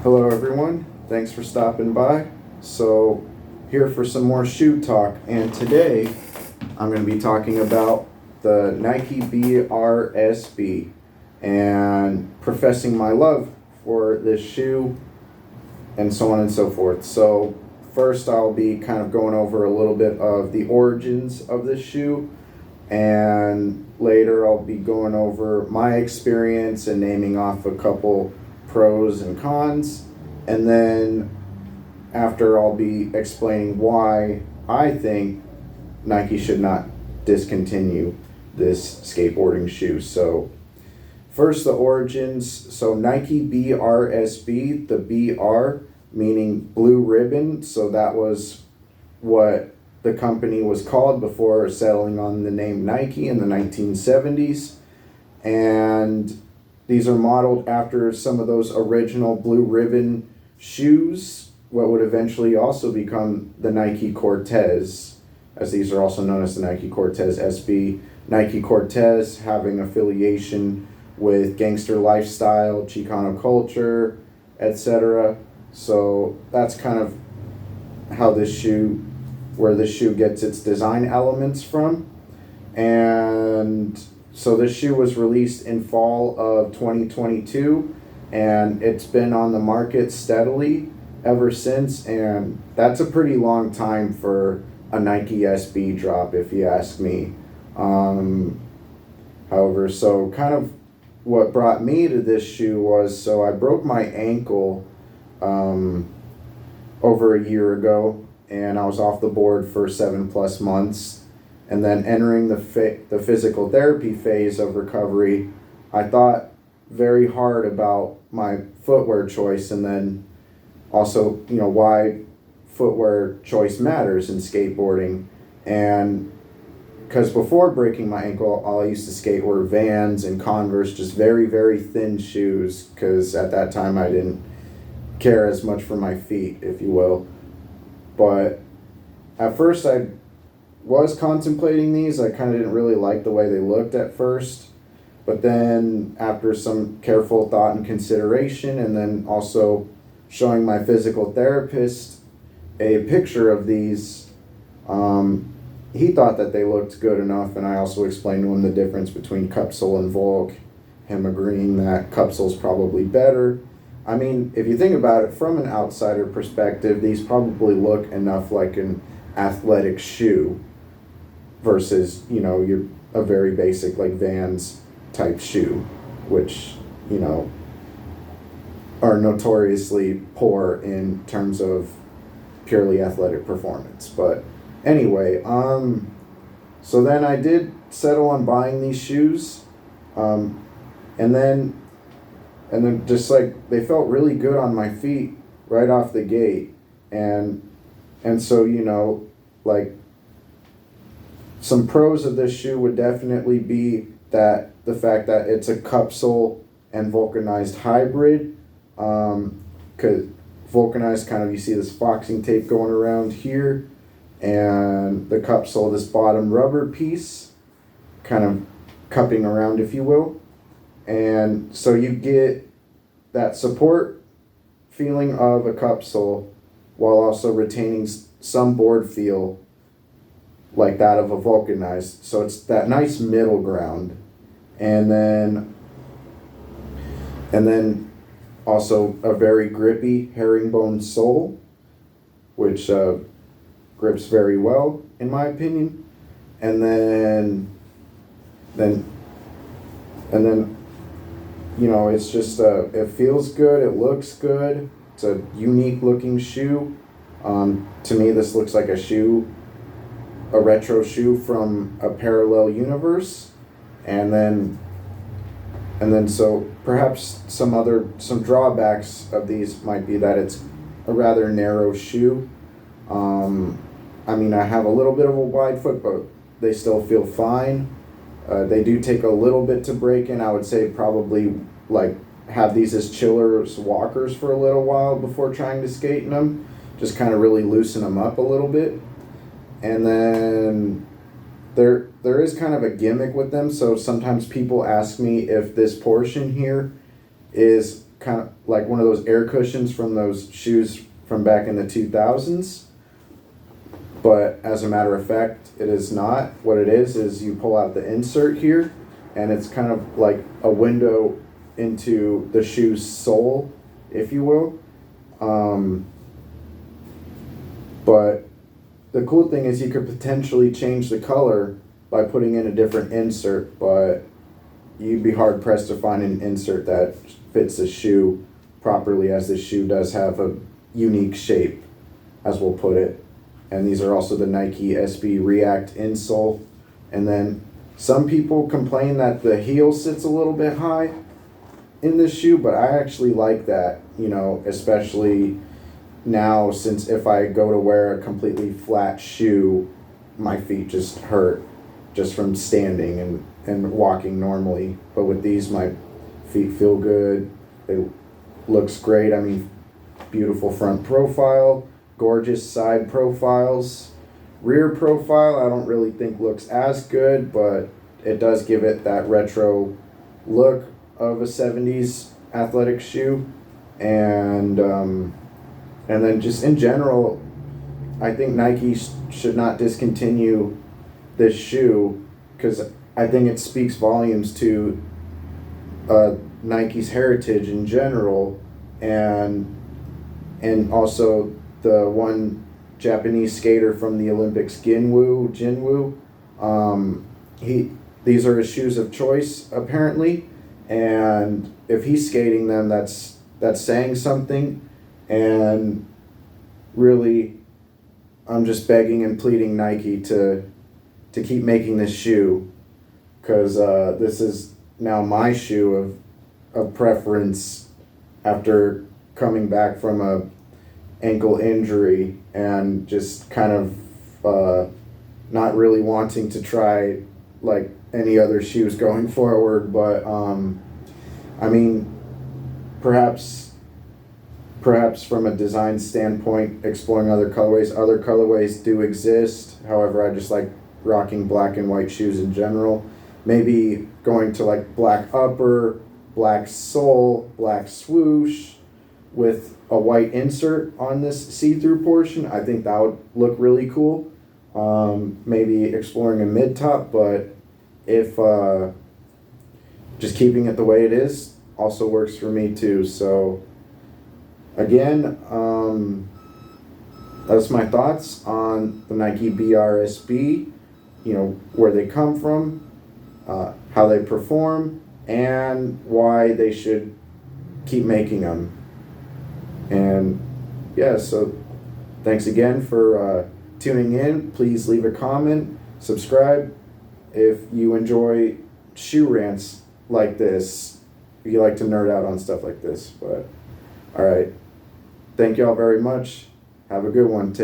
Hello everyone, thanks for stopping by. So here for some more shoe talk, and today I'm going to be talking about the Nike BRSB and professing my love for this shoe and so on and so forth. So first I'll be kind of going over a little bit of the origins of this shoe, and later I'll be going over my experience and naming off a couple pros and cons, and then after I'll be explaining why I think Nike should not discontinue this skateboarding shoe. So first, the origins. So Nike BRSB, the BR meaning blue ribbon, so that was what the company was called before settling on the name Nike in the 1970s. And these are modeled after some of those original blue ribbon shoes, what would eventually also become the Nike Cortez, as these are also known as the Nike Cortez SB. Nike Cortez having affiliation with gangster lifestyle, Chicano culture, etc. So that's kind of how this shoe, where this shoe gets its design elements from. And so this shoe was released in fall of 2022, and it's been on the market steadily ever since, and that's a pretty long time for a Nike SB drop, if you ask me. However, so kind of what brought me to this shoe was, so I broke my ankle over a year ago, and I was off the board for 7+ months. And then entering the physical therapy phase of recovery, I thought very hard about my footwear choice, and then also, why footwear choice matters in skateboarding. And because before breaking my ankle, all I used to skate were Vans and Converse, just very, very thin shoes, because at that time I didn't care as much for my feet, if you will. But at first I was contemplating these. I kind of didn't really like the way they looked at first, but then after some careful thought and consideration, and then also showing my physical therapist a picture of these, he thought that they looked good enough, and I also explained to him the difference between Cupsole and Volk, him agreeing that Cupsole's probably better. I mean, if you think about it from an outsider perspective, these probably look enough like an athletic shoe versus, you're a very basic like Vans type shoe, which, are notoriously poor in terms of purely athletic performance. But anyway, so then I did settle on buying these shoes, and then just like they felt really good on my feet right off the gate, and so like some pros of this shoe would definitely be that the fact that it's a Cupsole and vulcanized hybrid, because vulcanized, kind of, you see this foxing tape going around here, and the Cupsole, this bottom rubber piece kind of cupping around, if you will. And so you get that support feeling of a Cupsole while also retaining some board feel like that of a vulcanized. So it's that nice middle ground. And then also a very grippy herringbone sole, which grips very well in my opinion. And then it's just it feels good, it looks good, it's a unique looking shoe. To me, this looks like a retro shoe from a parallel universe. And then so perhaps some drawbacks of these might be that it's a rather narrow shoe. I mean, I have a little bit of a wide foot, but they still feel fine. They do take a little bit to break in. I would say probably like have these as chillers walkers for a little while before trying to skate in them. Just kind of really loosen them up a little bit. And then there is kind of a gimmick with them. So sometimes people ask me if this portion here is kind of like one of those air cushions from those shoes from back in the 2000s. But as a matter of fact, it is not. What it is you pull out the insert here, and it's kind of like a window into the shoe's sole, if you will. But the cool thing is you could potentially change the color by putting in a different insert, but you'd be hard pressed to find an insert that fits the shoe properly, as this shoe does have a unique shape, as we'll put it. And these are also the Nike SB React insole. And then some people complain that the heel sits a little bit high in this shoe, but I actually like that, especially now, since if I go to wear a completely flat shoe, my feet just hurt just from standing and walking normally. But with these, my feet feel good. It looks great. I mean, beautiful front profile, gorgeous side profiles. Rear profile, I don't really think looks as good, but it does give it that retro look of a 70s athletic shoe. And then just in general, I think Nike should not discontinue this shoe, because I think it speaks volumes to Nike's heritage in general, and also the one Japanese skater from the Olympics, Jinwoo. These are his shoes of choice apparently, and if he's skating them, that's saying something. And really, I'm just begging and pleading Nike to keep making this shoe, because this is now my shoe of preference after coming back from a ankle injury and just kind of not really wanting to try like any other shoes going forward. But I mean, perhaps from a design standpoint, exploring other colorways do exist. However, I just like rocking black and white shoes in general. Maybe going to like black upper, black sole, black swoosh with a white insert on this see-through portion. I think that would look really cool. Maybe exploring a mid-top, but if just keeping it the way it is also works for me too. So again, that's my thoughts on the Nike BRSB, where they come from, how they perform, and why they should keep making them. And yeah, so thanks again for tuning in. Please leave a comment, subscribe if you enjoy shoe rants like this, if you like to nerd out on stuff like this. But all right, thank y'all very much. Have a good one. Take